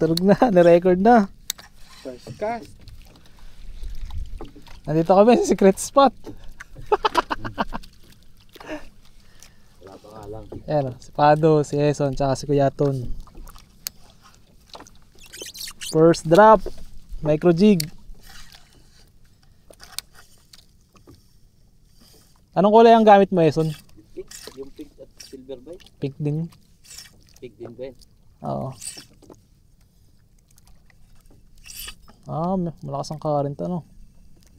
Surug na, na-record na. First cast. Nandito kami sa secret spot. Wala pa nga lang. Ayan, si Pado, si Eson, tsaka si Kuya Ton. First drop, micro jig. Anong kulay ang gamit mo, Eson? Pink? Yung pink at silver ba? Pink din. Pink din ba? Oo. Malakas ang current ano.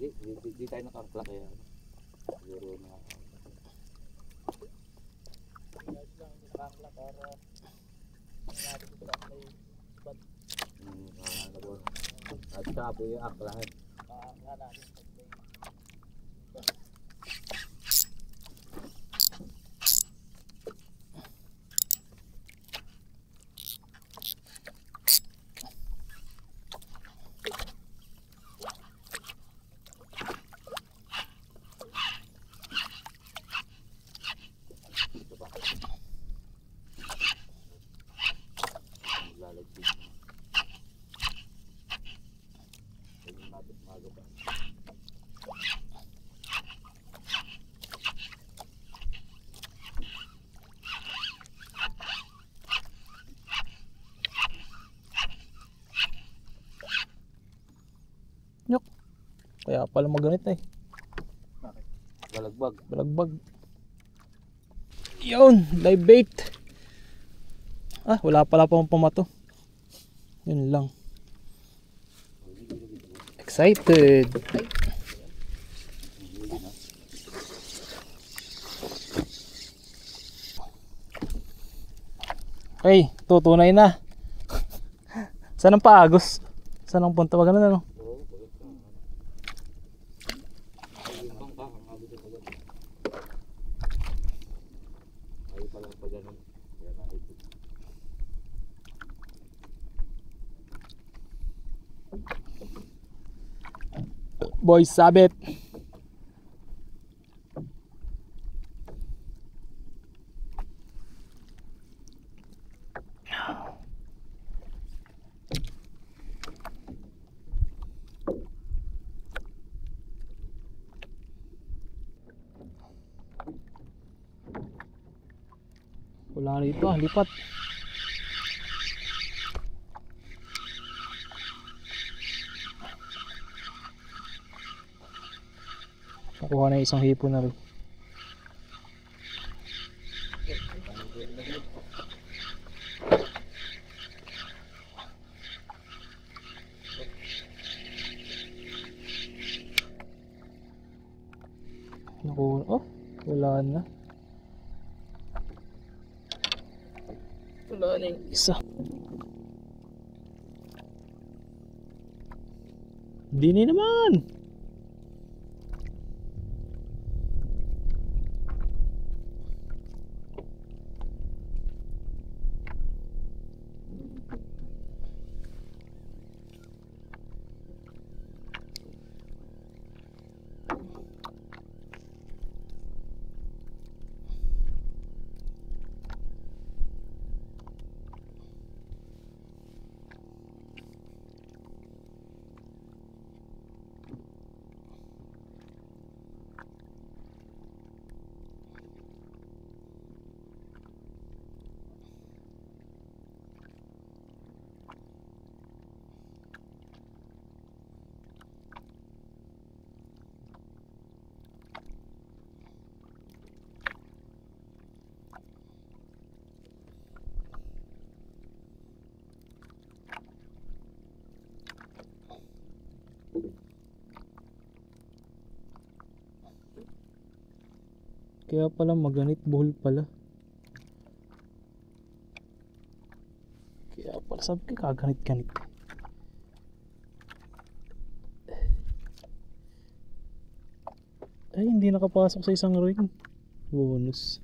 Di tayo naka-plug kaya. Siguro na. At saka po yung aklahan. Nyok. Kaya pala maganit eh. Bakit? Balagbag. Balagbag. Yun, live bait. Wala pala pang pamato. Yun lang. Excited. Okay, tutunay na. Saan ang paagos? Saan ang punta? Wag na ano? Boy sabit. Wala rito, lipat. Nakuha na isang hipo na rin. Nakuha, wala na. Wala na yung isa. Dini naman. Kaya pala maganit, buhol pala. Kaya pala sabi ko kaganit-ganit. Ay, hindi nakapasok sa isang ring. Bonus.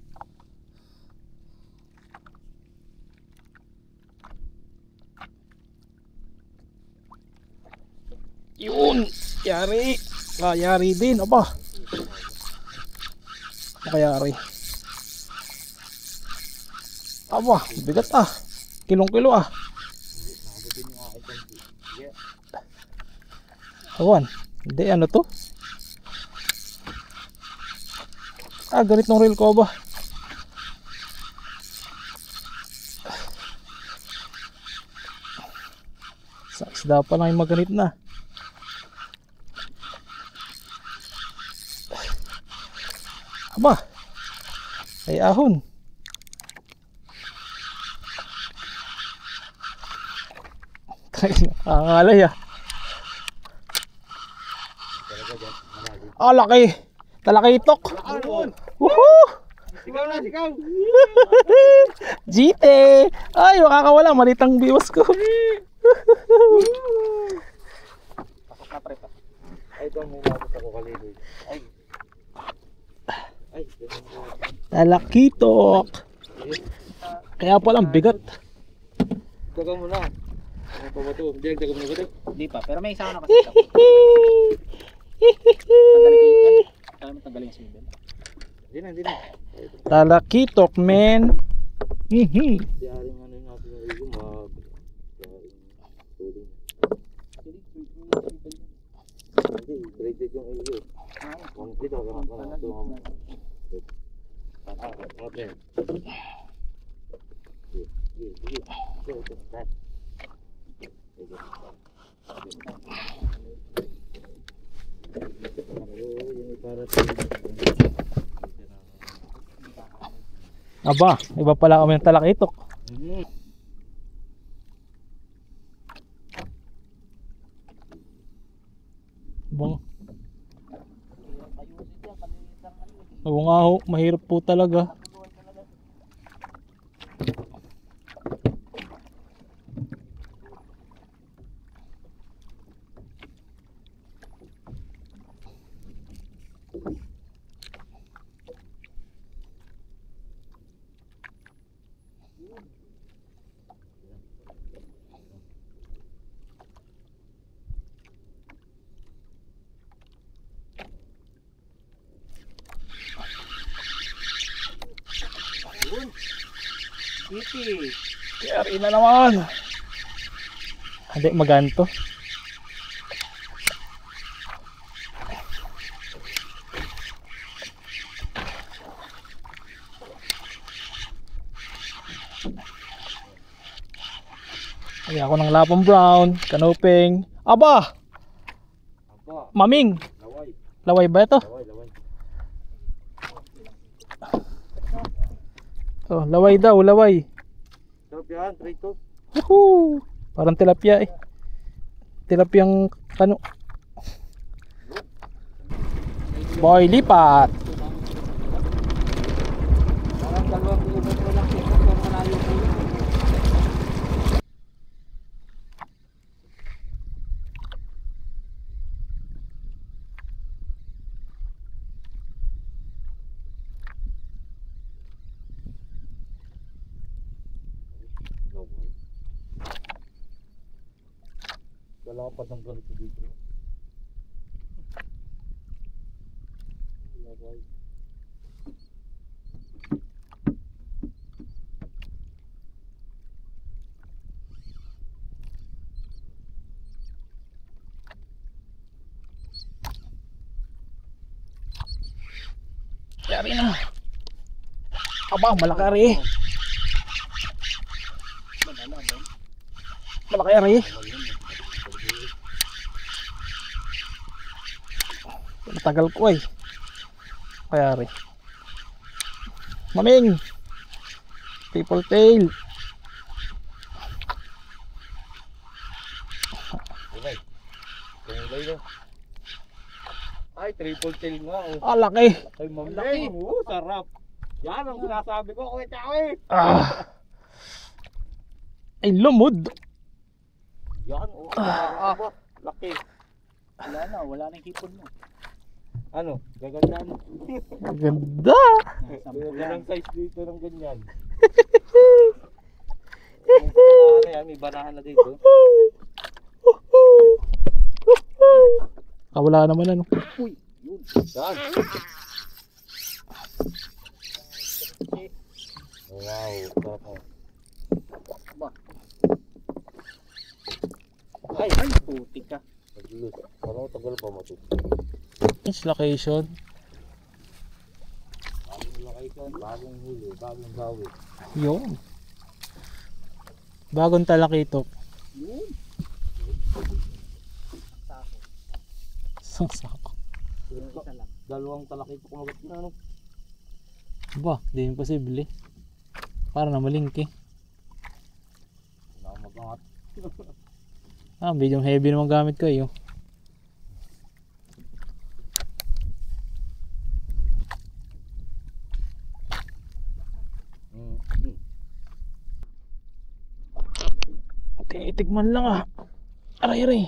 Yun! Yari! Yari din, aba! Kayari. Aba, bigat kilong-kilo Awan. Hindi, ano to? Ganit ng reel ko ba? Sa isda pa lang yung maganit na. Aba, ay ahon. Angalay ah. Laki. Talakitok. Woohoo! Sigaw na, sigaw! GT! Ay, makakawala. Malitang biwas ko. Pasok na pre pa. Ay, ito may labot ako kaliloy. Ay. Ay, ganun mo. Talakitok. Kaya palang bigat. Dagang mo na. Ano pa ba ito? Hindi, dagang mo na ba ito? Hindi pa, pero may isa na kasi. Tanggalin ko yun. Kaya mo tanggalin yung sibel. Hindi na, hindi na. Talakitok, men. Diyaring ano yung natin yung iyo, diyaring tuling. Hindi, graded yung iyo. Dito, ganun ka na. Ito nga mo. Mga pre. Aba, iba pala kami ng talakitok. Bang. Oo nga ho, mahirap po talaga. Kitty! Kaya na naman. Hindi, maganto. Ay, ako ng lapong brown, kanuping. Aba! Aba, Maming! laway. Laway ba ito? Laway, laway. Oh, laway daw, laway. Sarap yan, try to. Woohoo! Parang tilapia eh. Tilapiyang kano. Boy, lipat! Parang 2 kilometro lang dito, pero malayo po yun. Laway. Wala pa ng ganito dito. Laway. Yari na. Aba, malaki. Malaki. Matagal ko eh. Kaya rin. Maming! Triple tail. Kulay. Kulay na. Ay, triple tail nga oh. Laki. Ay, mamlaki. Sarap. Yan ang sinasabi ko, kuya Chawi. Ay, lumod. Yan oh. Laki. Wala na yung hipon mo. Ano? Gagandaan. Ganda. Ganang size dito ng ganyan. Ano yan? May banahan na dito. Wala naman ano. Uy, yun. Yan. Wow. Sarap oh. Ay, putik ka. Parang tagal pa matu. Which location? Bagong location, bagong huli, bagong bawi. Yun. Bagong talakitok. Yun. Sako. Isang sako. Yung isa lang. Dalawang talakito kumagat na ano. Ba, di imposible. Para na malingki. Wala akong mag-angat. Medium heavy naman gamit ko eh. Titikman lang ah. Aray aray.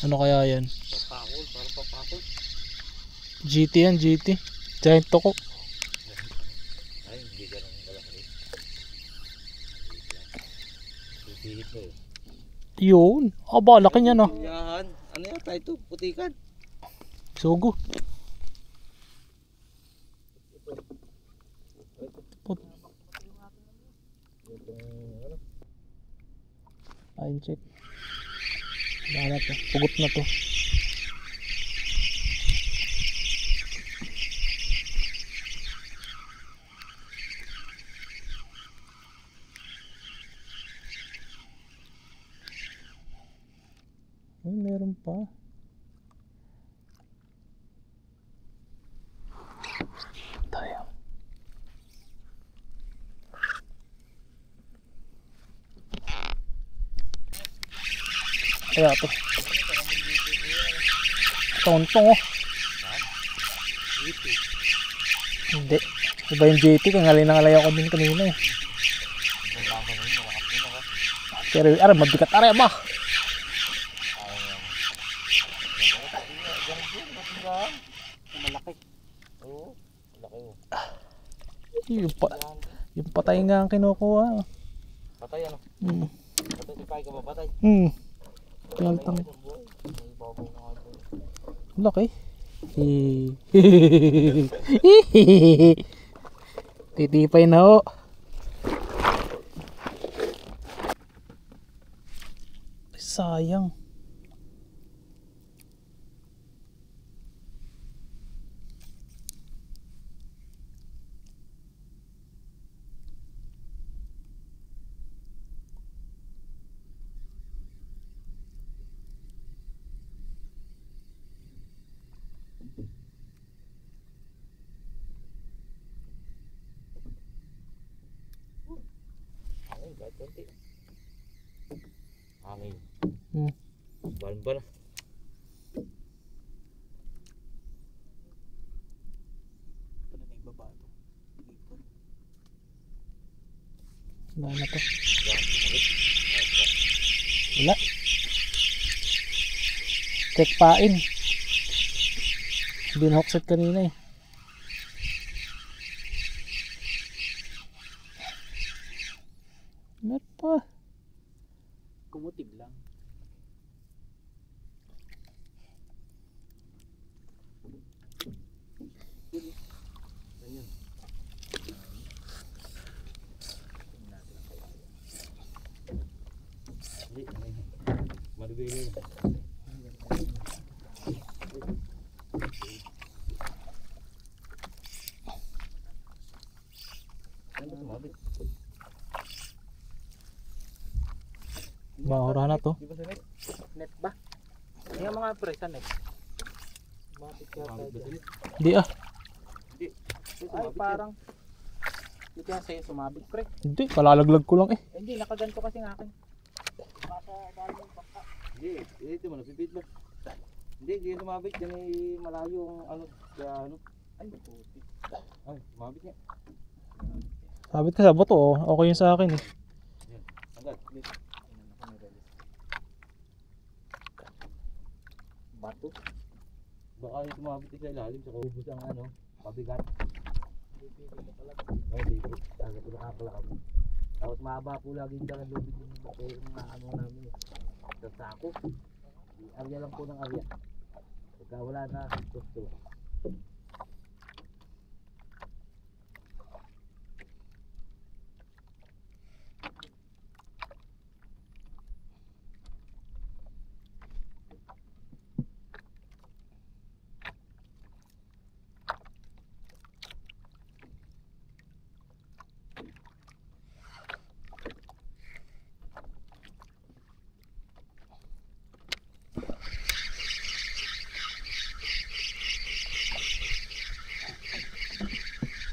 Ano kaya yan? Papakol, parang papakol. GT yan, GT. Giant toko. Ay, hindi ganun kalaki. Pipihit mo eh. Yun. Aba, laki niya no. Yan. Ano yata ito? Putikan. Sugo. Ayun, check. Bahala to. Pugot na to. Ay, meron pa. Tayo. Kaya to. Tontong oh. Hindi. Iba yung JT. Kangalay ako din kanina eh. Pero aray, mabigat aray ba? Malaki. Oo. Malaki mo. Yung patay nga ang kinukuha. Patay ano? Patay si Pai ka ba? Patay? Pialtang. May babaw na nga ito. Laki. Titipay na ho. Sayang. Ay, kahit konti. Hangin. Hmm. Balan-balan. Ito na ibaba ito. Wala na to. Wala. Check pain. Binhokset kanina eh. Meron pa. Kumutib lang. Hindi, malibigay. Ano sumabit? Bahura na to. Di ba sa net? Net ba? Yung mga pre sa net. Bakit kaya Sumabit ba tayo sa net? Di ah. Hindi. ay parang hindi kaya sa'yo sumabit pre. Hindi. Palalaglag ko lang eh. Hindi, nakaganto kasi ng akin. Nasa dahil yung bangka. Hindi, ito mo napipit ba? Hindi, hindi yan sumabit. Yan ay malayo ang ano. Kaya ano. Ay, puti. Ay, sumabit niya. Sabit ka sa bato oh. Okay yun sa akin eh. Agad. bato. Baka yung tumabit sa ilalim sa kubos ang ano, pabigat. Ay, dito. Talaga po nakakala kami. Tapos mahaba po lagi yung dalang lubid yung mga ano namin. Sa sako. Arya lang po ng arya. Pagka wala na, gusto.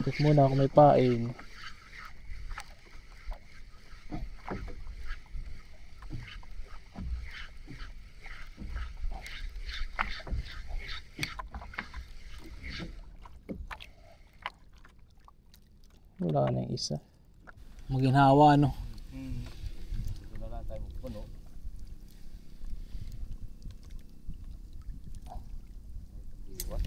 Check muna kung may pain. Wala na yung isa. Maginhawa no. Ito na lang tayo magpuno. Iwas.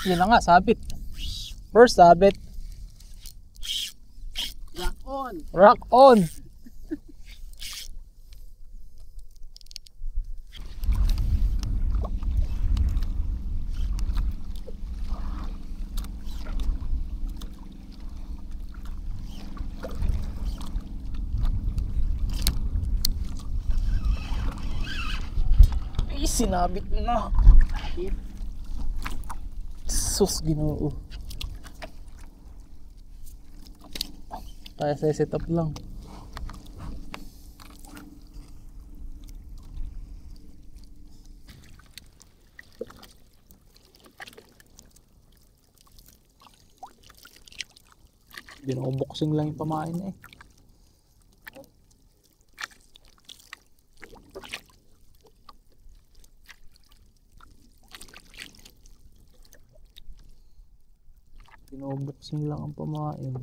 Yan na nga, sabit. First sabit. Rock on! Rock on! Ay, sinabit na. Sus, Ginoo. Kaya sa set up lang. Binubuksing lang yung pamain eh. Binubuksing lang ang pamain.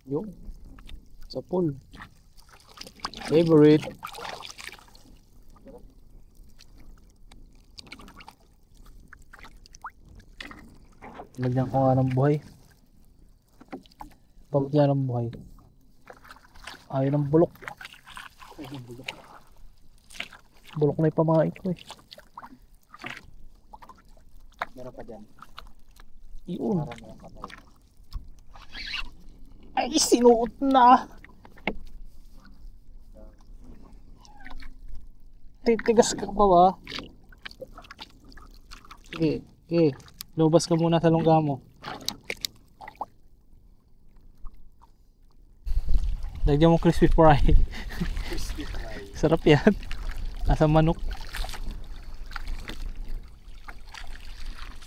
Yung sa pool. Favorite. Lagyan ko nga ng buhay. Pagod yan ng buhay. Ayaw ng bulok. Bulok na yung pamain ko eh. Meron pa dyan. Iyon. Para meron pa tayo. Ay, sinuot na. Titigas ka pa ba? Sige, sige. Lubas ka muna sa lungga mo. Lagyan mo crispy fry. Crispy fry. Sarap yan. Nasa manok.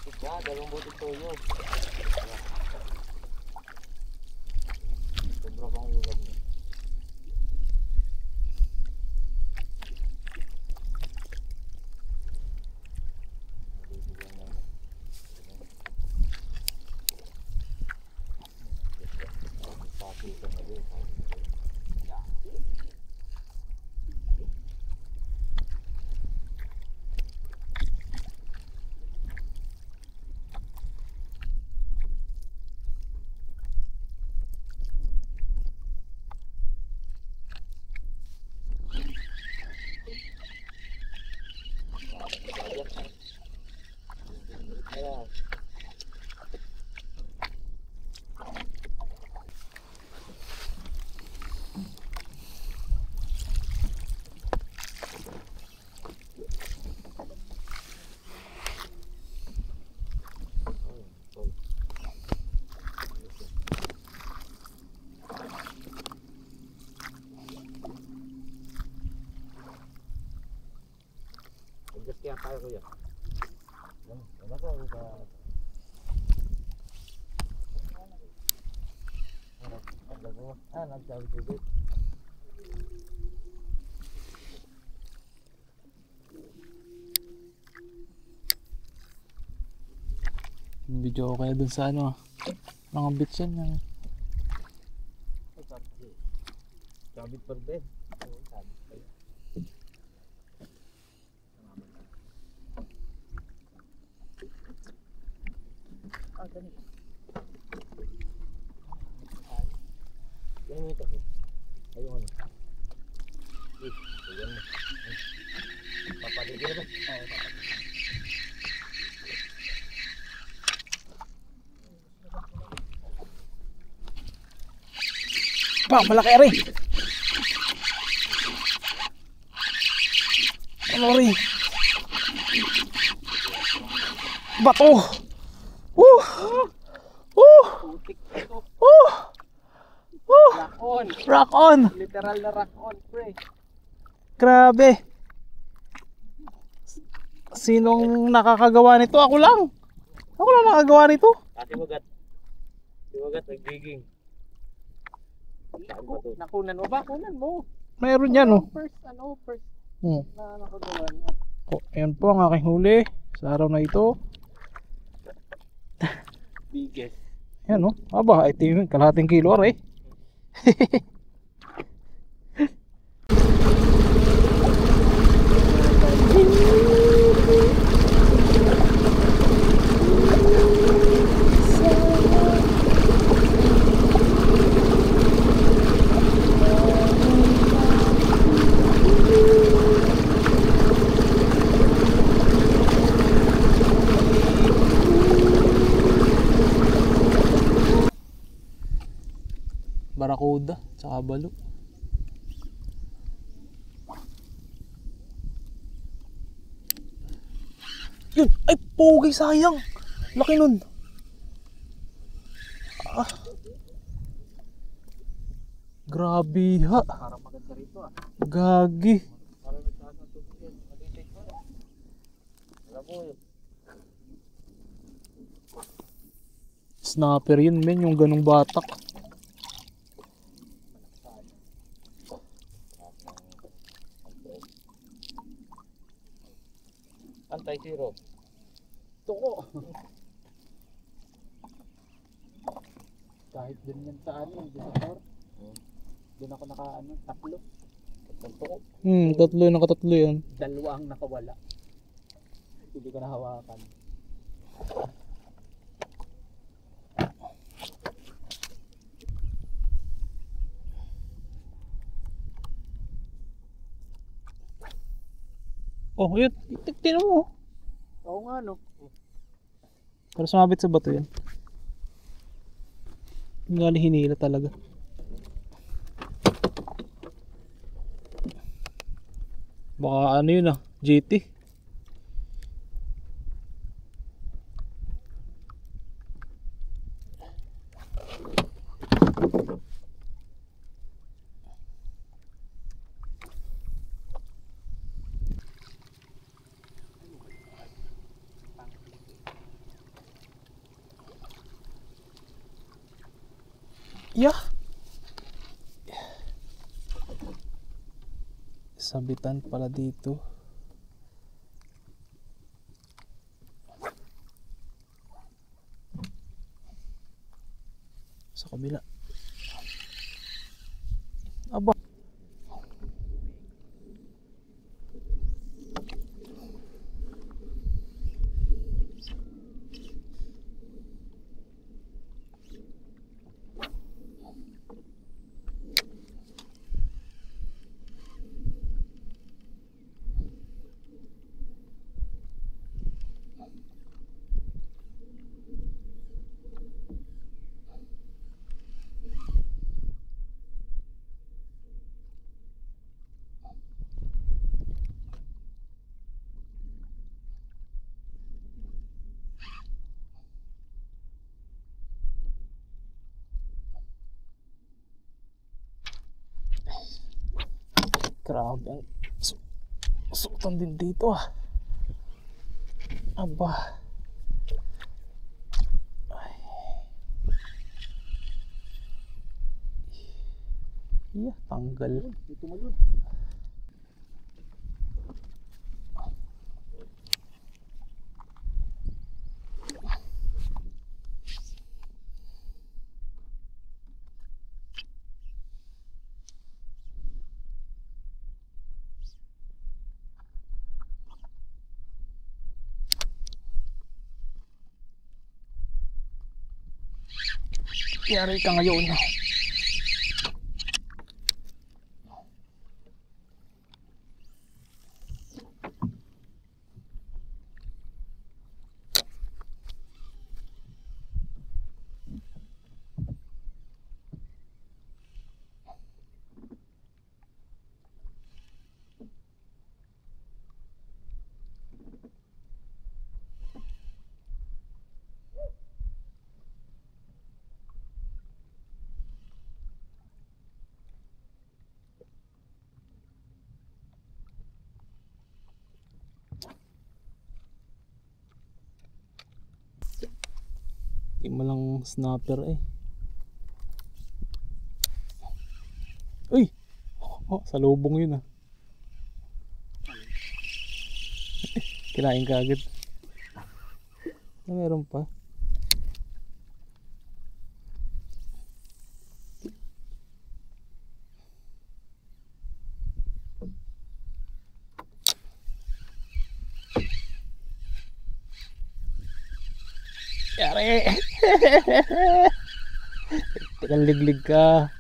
Ika, dalawang buti toyo. Sobra pang ulam niya. Adjust kaya tayo kuya. Ano to? Nagsabi tubig. Video ko kaya dun sa ano, mga bits yan. Yung... Sabit pa rin. Oo, sabit pa yun. Dali. Yan mo ito. Ayun ano. Ayan mo. Papatigil ba? Oo, papatigil. Pa, malaki rin. Ano rin? Bato. Putik ito. Rock Rock on. Rock on. Literal na rock on, pre. Grabe. Sinong nakakagawa nito? Ako lang. Ako lang nakagawa nito. Ate Mugat. Ate Mugat, nagiging. Nakunan mo ba? Kunan mo. Meron yan, oh. First Hmm. na nakagawa niya. Oh, ayan po ang aking huli sa araw na ito. Biggest. Ayan, oh. Aba, ito yung kalahating kilo, aray. Barakuda, tsaka balo. Yun! Ay, pogi, sayang! Laki nun! Ah. Grabe ha! Parang maganda rito ah. Gagi! Parang nagtaas ng tubig yan. Malitik mo na. Alam mo yun. Snapper yun, men, yung ganong batak. Anti-zero. Tuko. Kahit din yan sa ano, dun sa car. Doon ako naka-ano, tatlo. Tuko. Tatlo yung nakatatlo yan. Dalawa ang nakawala. Hindi ko nahawakan. Oh, yun. Tignan mo. Oo nga no. Para sumabit sa bato yan. Ngali hinila talaga. Baka ano yun ah, GT. Yeah. Sabitan pala dito. Sa kabila. Aba. Grabe ang suotan din dito ah. Aba. Ay. Yeah, tanggal. Dito mo yun. Yari ka ngayon. Di mo lang snapper eh. Uy! Oh, sa lubong yun ah. Kinain ka agad. Meron pa. Yari! Tikang liglig ka.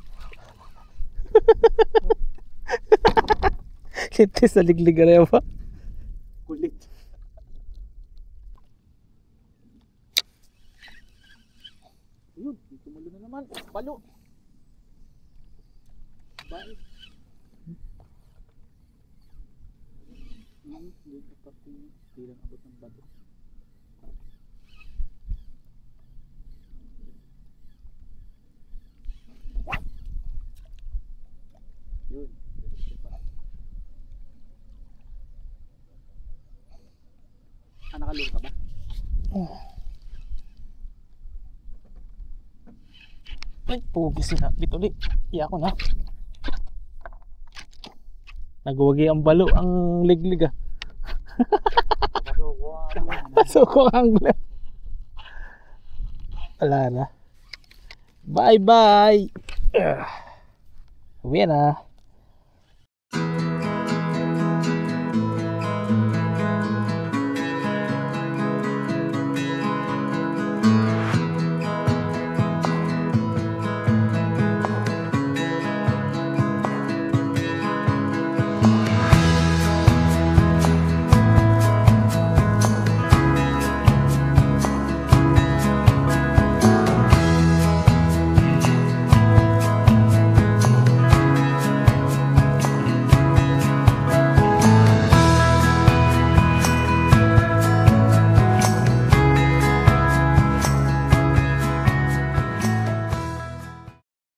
Hindi sa liglig ka rin ba? Kulit. Yun, tumulo na naman. Palo. Bait. Hindi ka pati bilang abot ng bato. Yun. Nakalur ka ba? Ay, pugi sila. Bituli. Iya ko na. Nagwagi ang balo ang liglig ah. Pasuko ang angler. Wala na. Bye bye. Uwi na.